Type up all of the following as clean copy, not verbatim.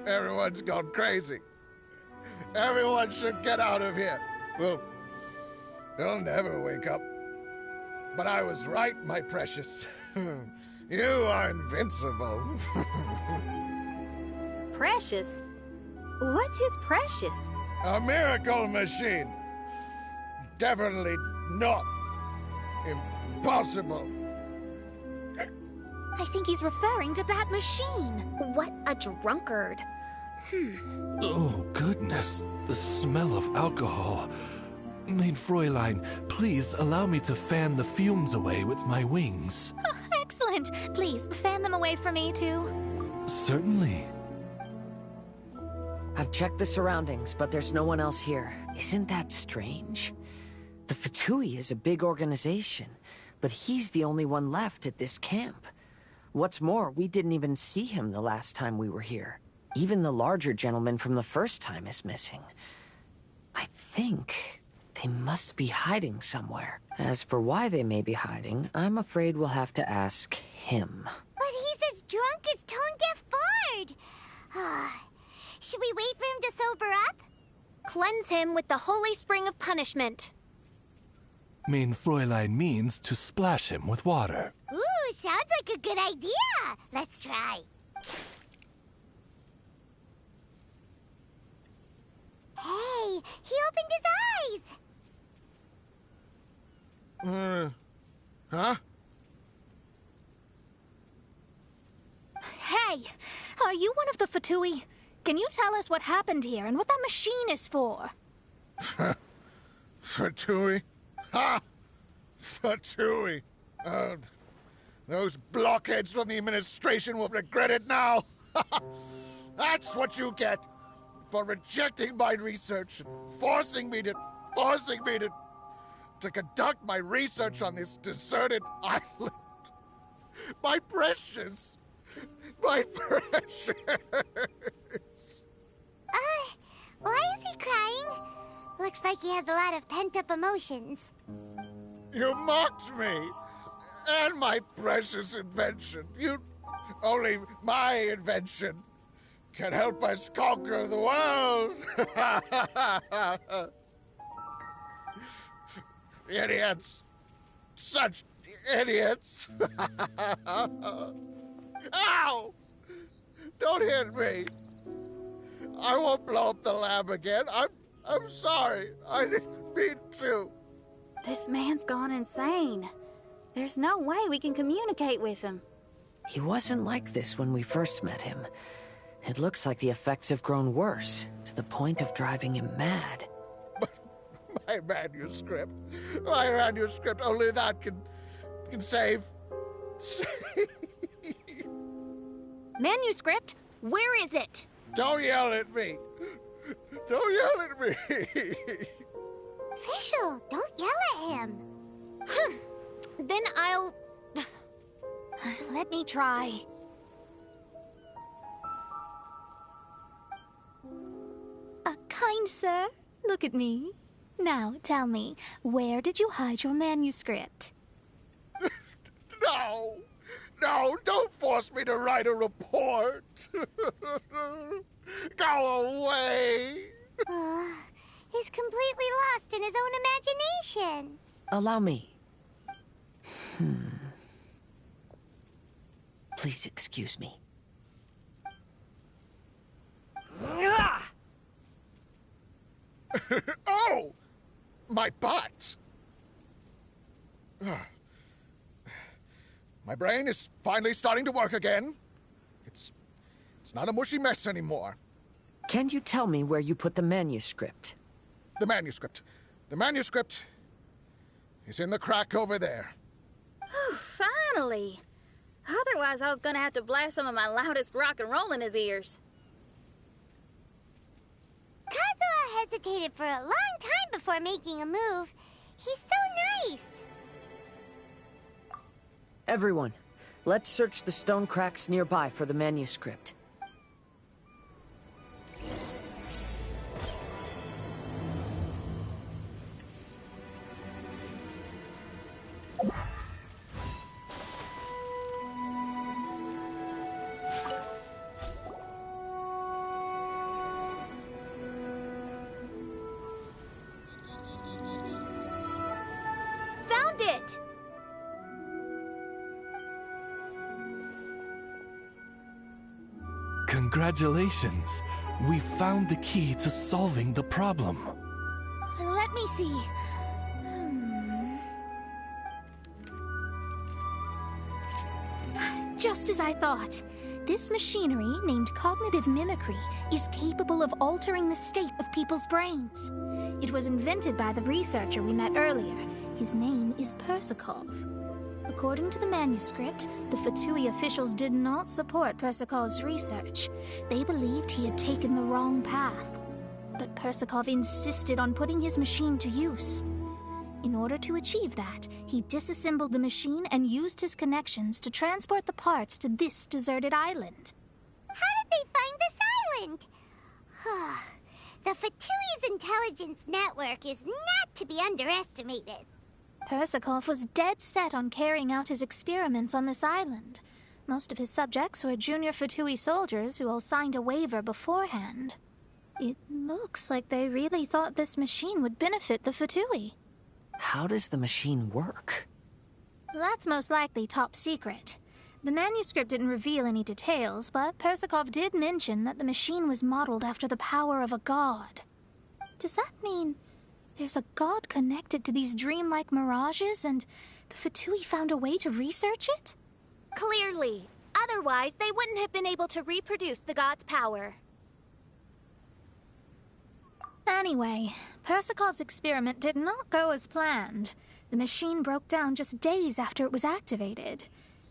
Everyone's gone crazy. Everyone should get out of here. Well, they'll never wake up. But I was right, my precious. You are invincible. Precious? What's his precious? A miracle machine. Definitely not impossible. I think he's referring to that machine. What a drunkard. Oh, goodness. The smell of alcohol. Maid Fräulein, please allow me to fan the fumes away with my wings. Oh, excellent. Please, fan them away from me, too. Certainly. I've checked the surroundings, but there's no one else here. Isn't that strange? The Fatui is a big organization, but he's the only one left at this camp. What's more, we didn't even see him the last time we were here. Even the larger gentleman from the first time is missing. I think they must be hiding somewhere. As for why they may be hiding, I'm afraid we'll have to ask him. But he's as drunk as tone-deaf Bard. Should we wait for him to sober up? Cleanse him with the holy spring of punishment. Maid Fräulein means to splash him with water. Ooh, sounds like a good idea. Let's try. Hey, he opened his eyes. Huh? Hey, are you one of the Fatui? Can you tell us what happened here and what that machine is for? Fatui? Ha! Fatui! Those blockheads from the administration will regret it now! That's what you get for rejecting my research and forcing me to conduct my research on this deserted island. My precious! My precious! Why is he crying? Looks like he has a lot of pent-up emotions. You mocked me! And my precious invention. Only my invention can help us conquer the world! Idiots! Such idiots! Ow! Don't hit me! I won't blow up the lab again. I'm sorry. I didn't mean to. This man's gone insane. There's no way we can communicate with him. He wasn't like this when we first met him. It looks like the effects have grown worse, to the point of driving him mad. My manuscript. My manuscript. Only that can save. Manuscript? Where is it? Don't yell at me. Don't yell at me. Fischl, don't yell at him. Then I'll... Let me try. Kind sir, look at me. Now, tell me, where did you hide your manuscript? No! No, don't force me to write a report! Go away! He's completely lost in his own imagination. Allow me. Please excuse me. Oh! My butt! My brain is finally starting to work again. It's not a mushy mess anymore. Can you tell me where you put the manuscript? The manuscript. The manuscript is in the crack over there. Finally! Otherwise, I was gonna have to blast some of my loudest rock and roll in his ears. Kazuha hesitated for a long time before making a move. He's so nice. Everyone, let's search the stone cracks nearby for the manuscript. found it! Congratulations! We found the key to solving the problem. Let me see. Just as I thought. This machinery, named cognitive mimicry, is capable of altering the state of people's brains. It was invented by the researcher we met earlier. His name is Persakov. According to the manuscript, the Fatui officials did not support Persakov's research. They believed he had taken the wrong path. But Persakov insisted on putting his machine to use. In order to achieve that, he disassembled the machine and used his connections to transport the parts to this deserted island. How did they find this island? The Fatui's intelligence network is not to be underestimated. Persakov was dead set on carrying out his experiments on this island. Most of his subjects were junior Fatui soldiers who all signed a waiver beforehand. It looks like they really thought this machine would benefit the Fatui. How does the machine work? That's most likely top secret. The manuscript didn't reveal any details, but Persakov did mention that the machine was modeled after the power of a god. Does that mean there's a god connected to these dreamlike mirages, and the Fatui found a way to research it? Clearly. Otherwise, they wouldn't have been able to reproduce the god's power. Anyway, Persakov's experiment did not go as planned. The machine broke down just days after it was activated.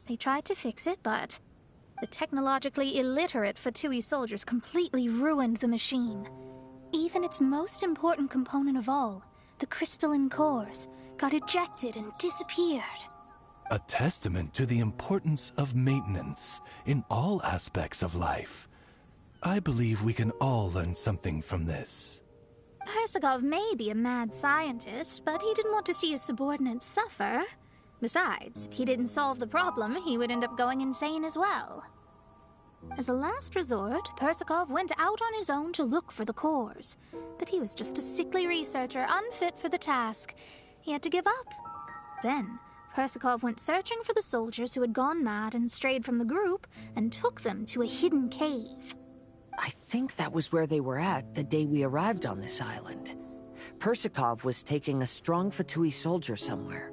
They tried to fix it, but the technologically illiterate Fatui soldiers completely ruined the machine. Even its most important component of all, the crystalline cores, got ejected and disappeared. A testament to the importance of maintenance in all aspects of life. I believe we can all learn something from this. Persakov may be a mad scientist, but he didn't want to see his subordinates suffer. Besides, if he didn't solve the problem, he would end up going insane as well. As a last resort, Persakov went out on his own to look for the cores. But he was just a sickly researcher, unfit for the task. He had to give up. Then, Persakov went searching for the soldiers who had gone mad and strayed from the group, and took them to a hidden cave. I think that was where they were at the day we arrived on this island. Persakov was taking a strong Fatui soldier somewhere.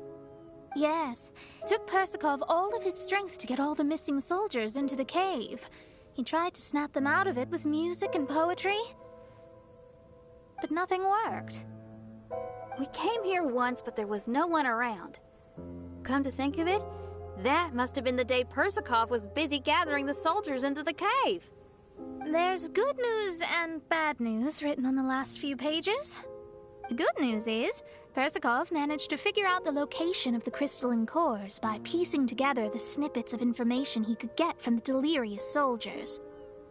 Yes, it took Persakov all of his strength to get all the missing soldiers into the cave. He tried to snap them out of it with music and poetry, but nothing worked. We came here once, but there was no one around. Come to think of it, that must have been the day Persakov was busy gathering the soldiers into the cave. There's good news and bad news written on the last few pages. The good news is, Persakov managed to figure out the location of the crystalline cores by piecing together the snippets of information he could get from the delirious soldiers.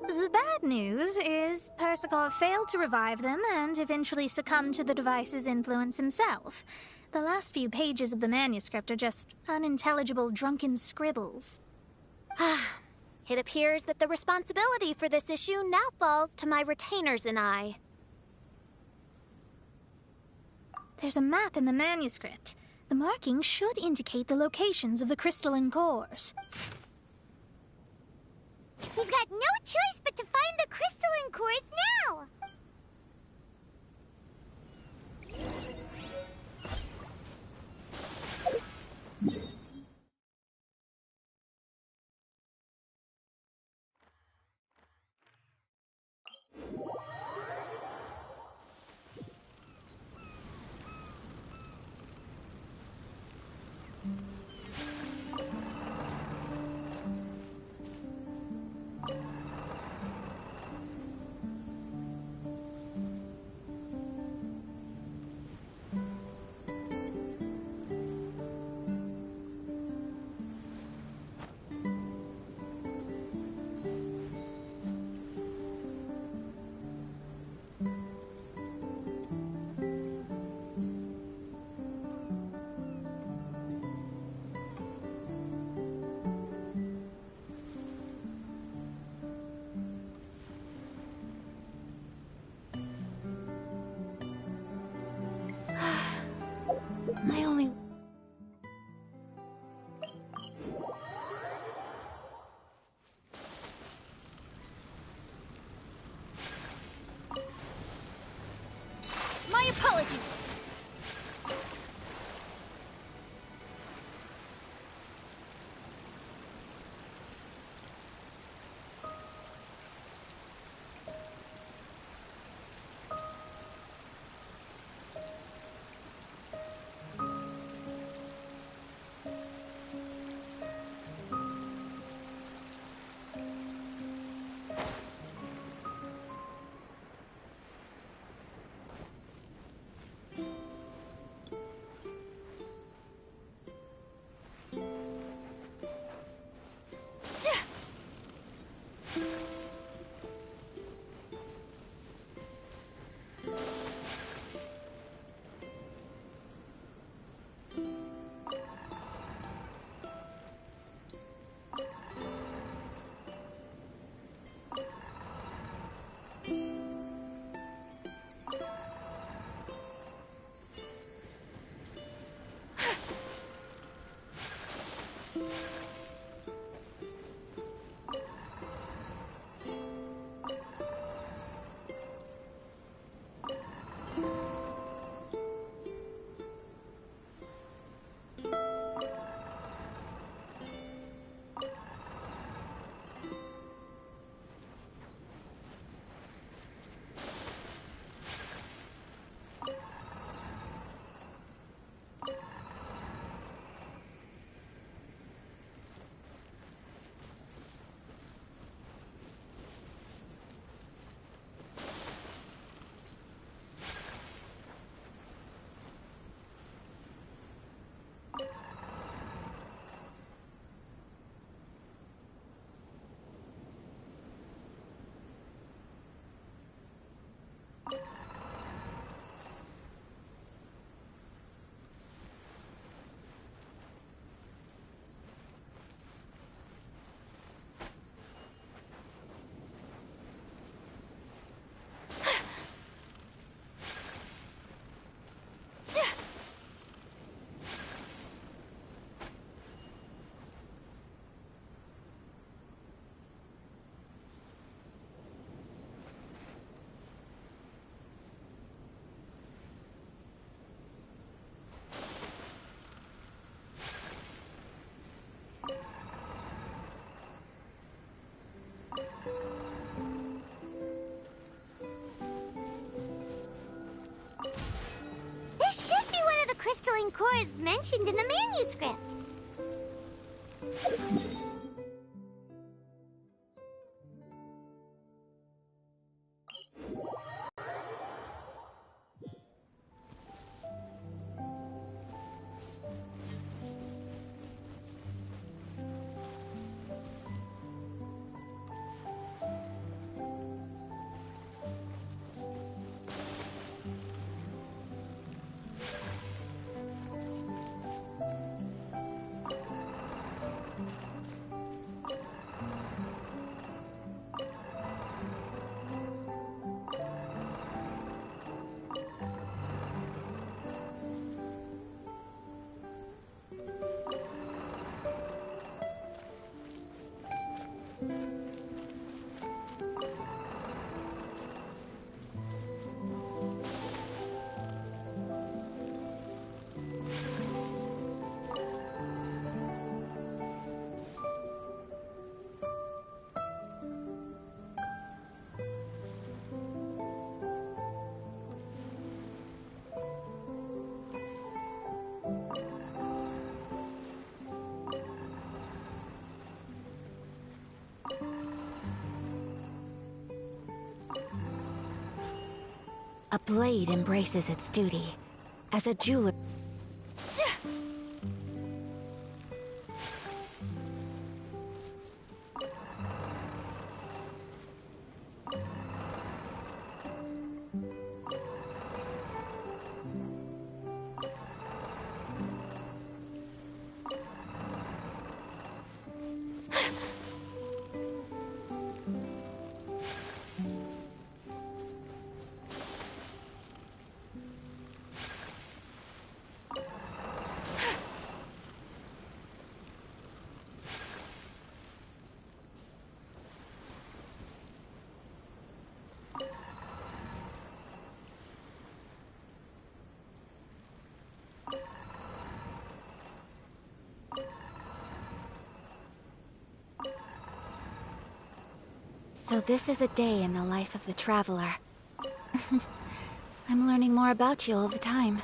The bad news is Persakov failed to revive them and eventually succumbed to the device's influence himself. The last few pages of the manuscript are just unintelligible drunken scribbles. It appears that the responsibility for this issue now falls to my retainers and I. There's a map in the manuscript. The markings should indicate the locations of the crystalline cores. We've got no choice but to find the crystalline cores now! core is mentioned in the manuscript. A blade embraces its duty. As a jeweler... So this is a day in the life of the Traveler. I'm learning more about you all the time.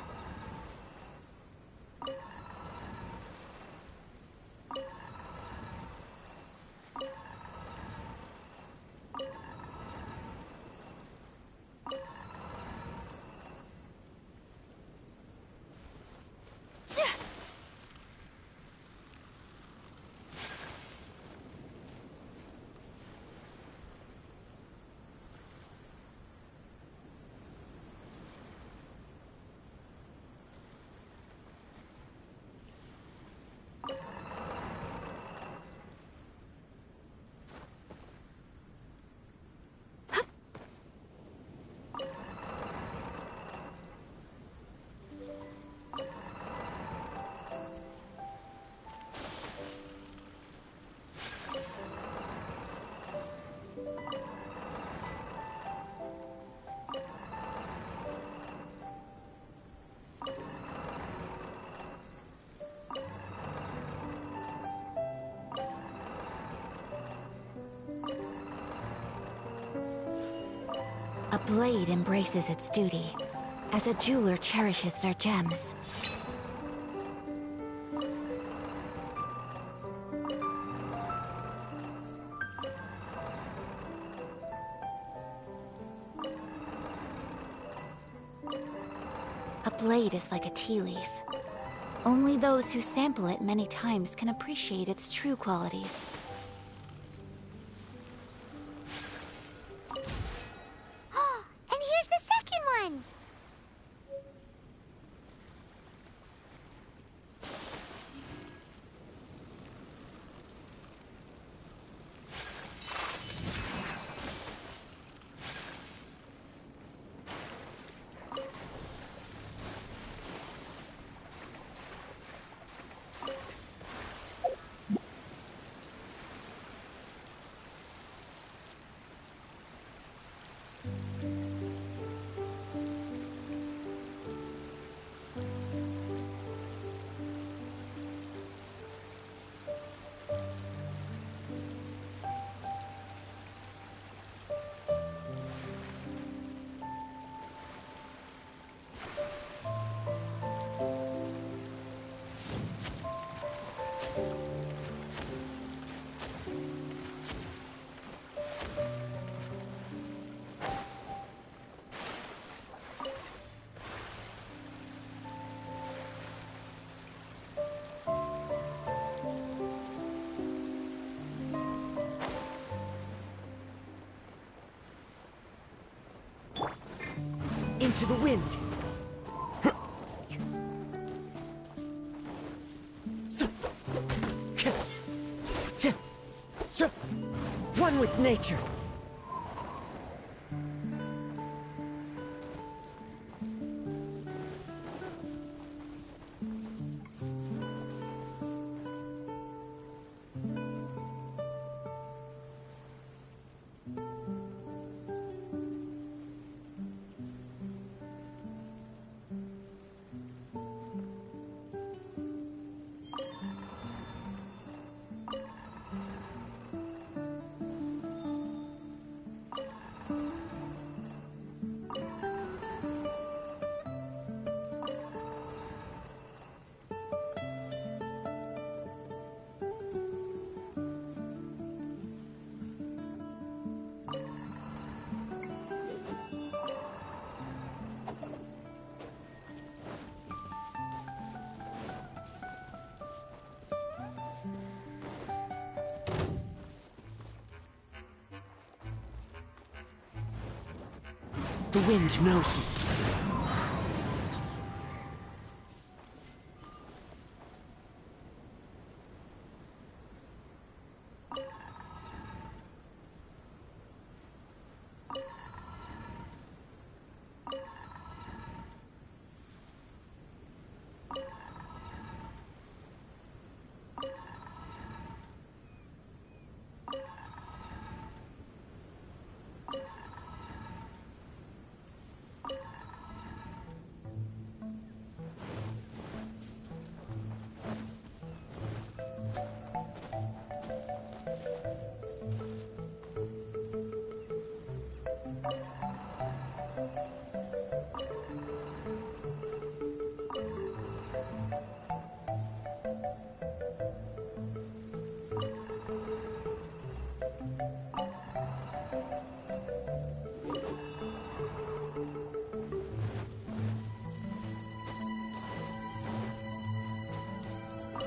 A blade embraces its duty, as a jeweler cherishes their gems. A blade is like a tea leaf. Only those who sample it many times can appreciate its true qualities. And here's the second one! into the wind. One with nature. The wind knows me.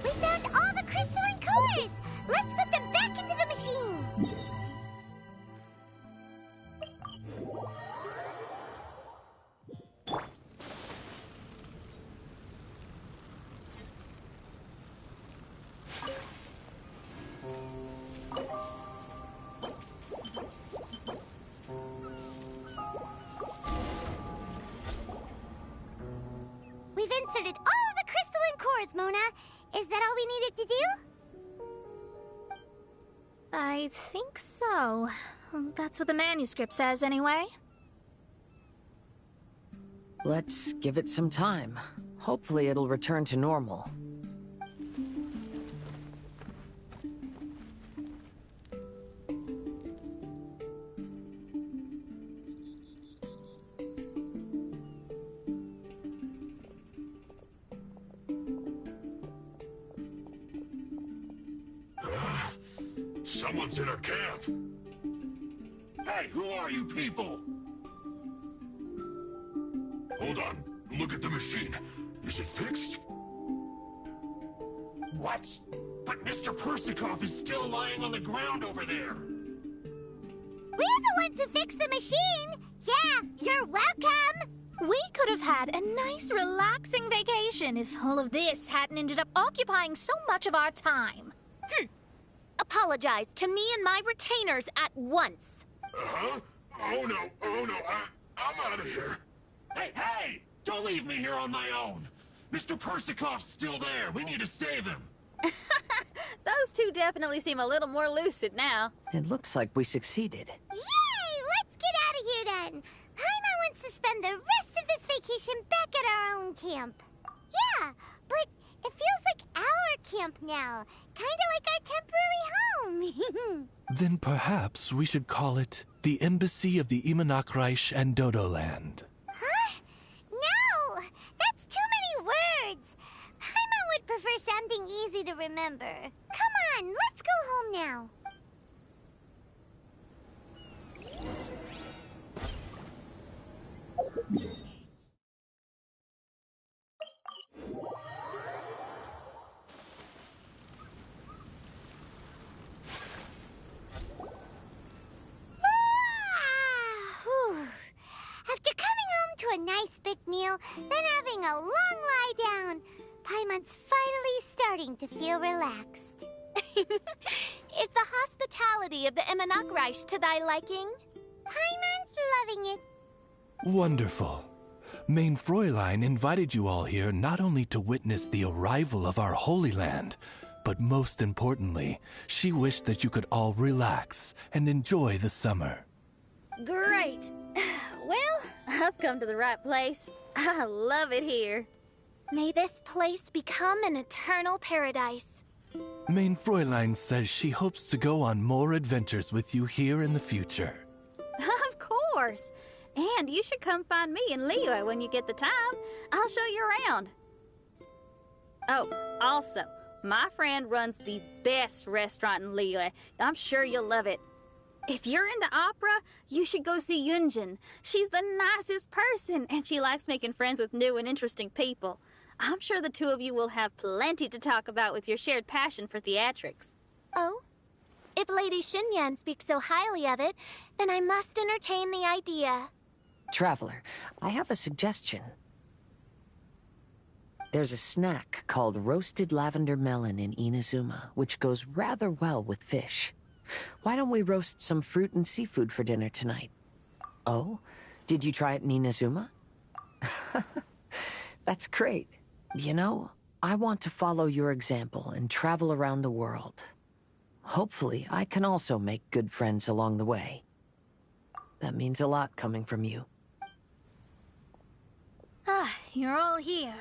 We found all the crystalline cores! Let's put them back into the machine! We've inserted all the crystalline cores, Mona. Is that all we needed to do? I think so. That's what the manuscript says, anyway. Let's give it some time. Hopefully it'll return to normal. Someone's in our camp. Hey, who are you people? Hold on. Look at the machine. Is it fixed? What? But Mr. Persikov is still lying on the ground over there. We're the ones who fixed the machine! Yeah, you're welcome! We could have had a nice, relaxing vacation if all of this hadn't ended up occupying so much of our time. Apologize to me and my retainers at once. Uh-huh? Oh no, I'm out of here. Hey! Don't leave me here on my own. Mr. Persikov's still there. We need to save him. Those two definitely seem a little more lucid now. It looks like we succeeded. Yay! Let's get out of here then! Paimon wants to spend the rest of this vacation back at our own camp. Yeah, but it feels like our camp now. Kinda like our temporary home. Then perhaps we should call it the Embassy of the Imanakreich and Dodoland. Huh? No! That's too many words! Paimon would prefer something easy to remember. Come on, let's go home now. After coming home to a nice big meal, then having a long lie down. Paimon's finally starting to feel relaxed. Is the hospitality of the Immonakreich to thy liking? Paimon's loving it. Wonderful. Main Fräulein invited you all here not only to witness the arrival of our Holy Land, but most importantly, she wished that you could all relax and enjoy the summer. Great. Well, I've come to the right place. I love it here. May this place become an eternal paradise. Main Fräulein says she hopes to go on more adventures with you here in the future. Of course. And you should come find me and Leo when you get the time. I'll show you around. Oh, also, my friend runs the best restaurant in Leo. I'm sure you'll love it. If you're into opera, you should go see Yunjin. She's the nicest person, and she likes making friends with new and interesting people. I'm sure the two of you will have plenty to talk about with your shared passion for theatrics. Oh? If Lady Xinyan speaks so highly of it, then I must entertain the idea. Traveler, I have a suggestion. There's a snack called roasted lavender melon in Inazuma, which goes rather well with fish. Why don't we roast some fruit and seafood for dinner tonight? Oh? Did you try it in Inazuma? That's great. You know, I want to follow your example and travel around the world. Hopefully, I can also make good friends along the way. That means a lot coming from you. Ah, you're all here.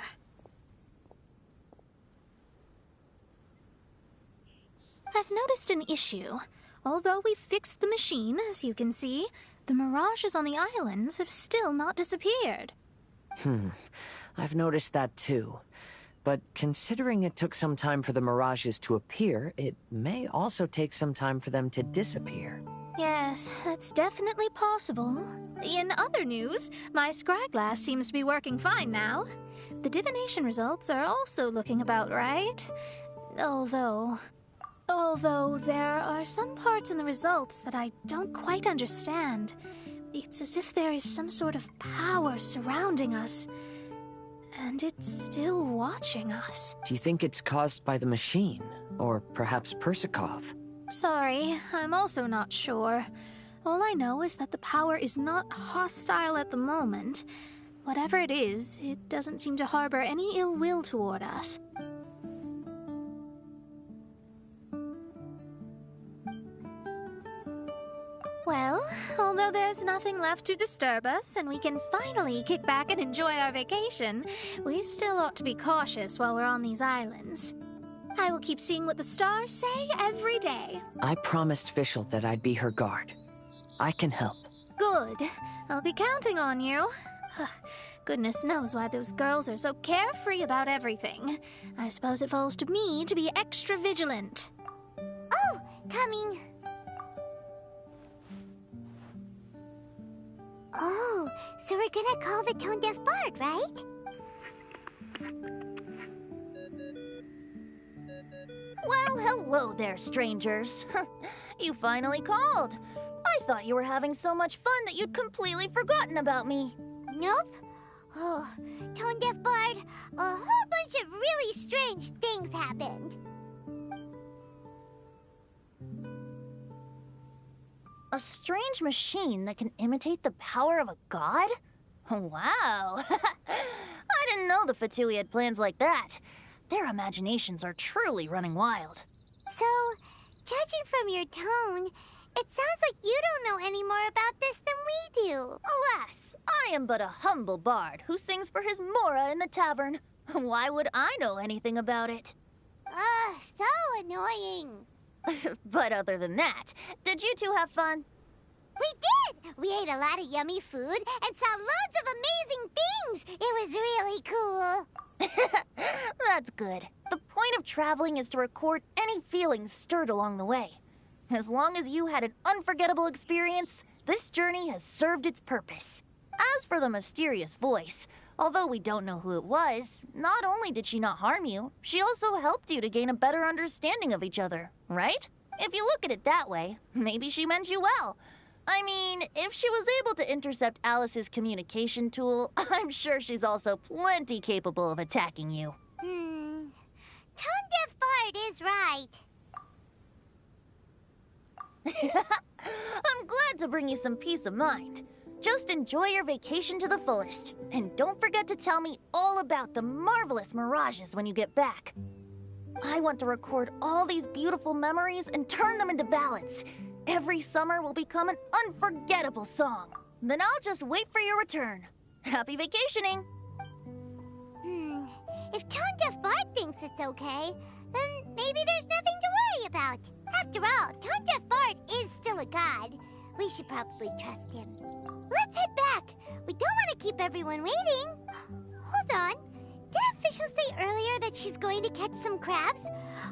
I've noticed an issue. Although we've fixed the machine, as you can see, the mirages on the islands have still not disappeared. I've noticed that too. But considering it took some time for the mirages to appear, it may also take some time for them to disappear. Yes, that's definitely possible. In other news, my scryglass seems to be working fine now. The divination results are also looking about right. Although there are some parts in the results that I don't quite understand. It's as if there is some sort of power surrounding us. And it's still watching us. Do you think it's caused by the machine? Or perhaps Persikov? Sorry, I'm also not sure. All I know is that the power is not hostile at the moment. Whatever it is, it doesn't seem to harbor any ill will toward us. Well, although there's nothing left to disturb us and we can finally kick back and enjoy our vacation, we still ought to be cautious while we're on these islands. I will keep seeing what the stars say every day. I promised Fischl that I'd be her guard. I can help. Good. I'll be counting on you. Goodness knows why those girls are so carefree about everything. I suppose it falls to me to be extra vigilant. Oh, coming. Oh, so we're gonna call the tone-deaf bard, right? Well, hello there, strangers. You finally called. I thought you were having so much fun that you'd completely forgotten about me. Nope. Oh, tone-deaf bard, a whole bunch of really strange things happened. A strange machine that can imitate the power of a god? Wow. I didn't know the Fatui had plans like that. Their imaginations are truly running wild. So, judging from your tone, it sounds like you don't know any more about this than we do. Alas, I am but a humble bard who sings for his Mora in the tavern. Why would I know anything about it? Ugh, so annoying. But other than that, did you two have fun? We did! We ate a lot of yummy food and saw loads of amazing things! It was really cool! That's good. The point of traveling is to record any feelings stirred along the way. As long as you had an unforgettable experience, this journey has served its purpose. As for the mysterious voice, although we don't know who it was, not only did she not harm you, she also helped you to gain a better understanding of each other, right? If you look at it that way, maybe she meant you well. I mean, if she was able to intercept Alice's communication tool, I'm sure she's also plenty capable of attacking you. Tone Deaf Bard is right. I'm glad to bring you some peace of mind. Just enjoy your vacation to the fullest. And don't forget to tell me all about the marvelous mirages when you get back. I want to record all these beautiful memories and turn them into ballads. Every summer will become an unforgettable song. Then I'll just wait for your return. Happy vacationing! If Tone Deaf Bard thinks it's okay, then maybe there's nothing to worry about. After all, Tone Deaf Bard is still a god. We should probably trust him. Let's head back. We don't want to keep everyone waiting. Hold on. Did officials say earlier that she's going to catch some crabs?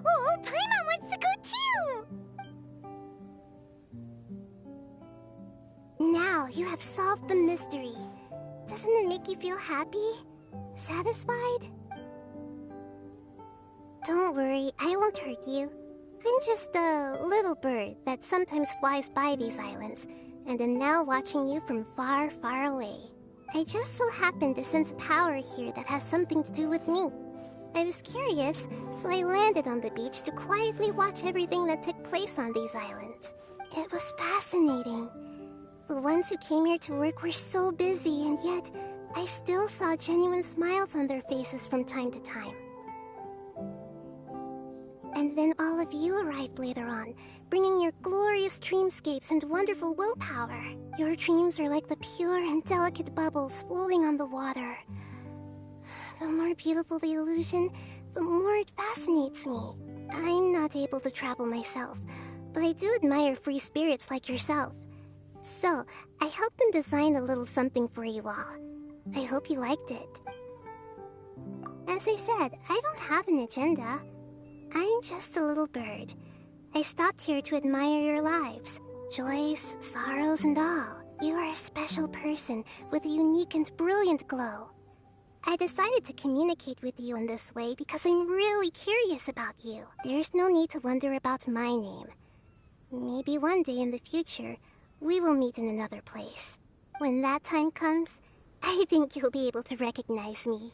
Oh, Paimon wants to go too! Now you have solved the mystery. Doesn't it make you feel happy? Satisfied? Don't worry, I won't hurt you. I'm just a little bird that sometimes flies by these islands, and am now watching you from far, far away. I just so happened to sense power here that has something to do with me. I was curious, so I landed on the beach to quietly watch everything that took place on these islands. It was fascinating. The ones who came here to work were so busy, and yet I still saw genuine smiles on their faces from time to time. And then all of you arrived later on, bringing your glorious dreamscapes and wonderful willpower. Your dreams are like the pure and delicate bubbles floating on the water. The more beautiful the illusion, the more it fascinates me. I'm not able to travel myself, but I do admire free spirits like yourself. So, I helped them design a little something for you all. I hope you liked it. As I said, I don't have an agenda. I'm just a little bird. I stopped here to admire your lives. Joys, sorrows, and all. You are a special person with a unique and brilliant glow. I decided to communicate with you in this way because I'm really curious about you. There's no need to wonder about my name. Maybe one day in the future, we will meet in another place. When that time comes, I think you'll be able to recognize me.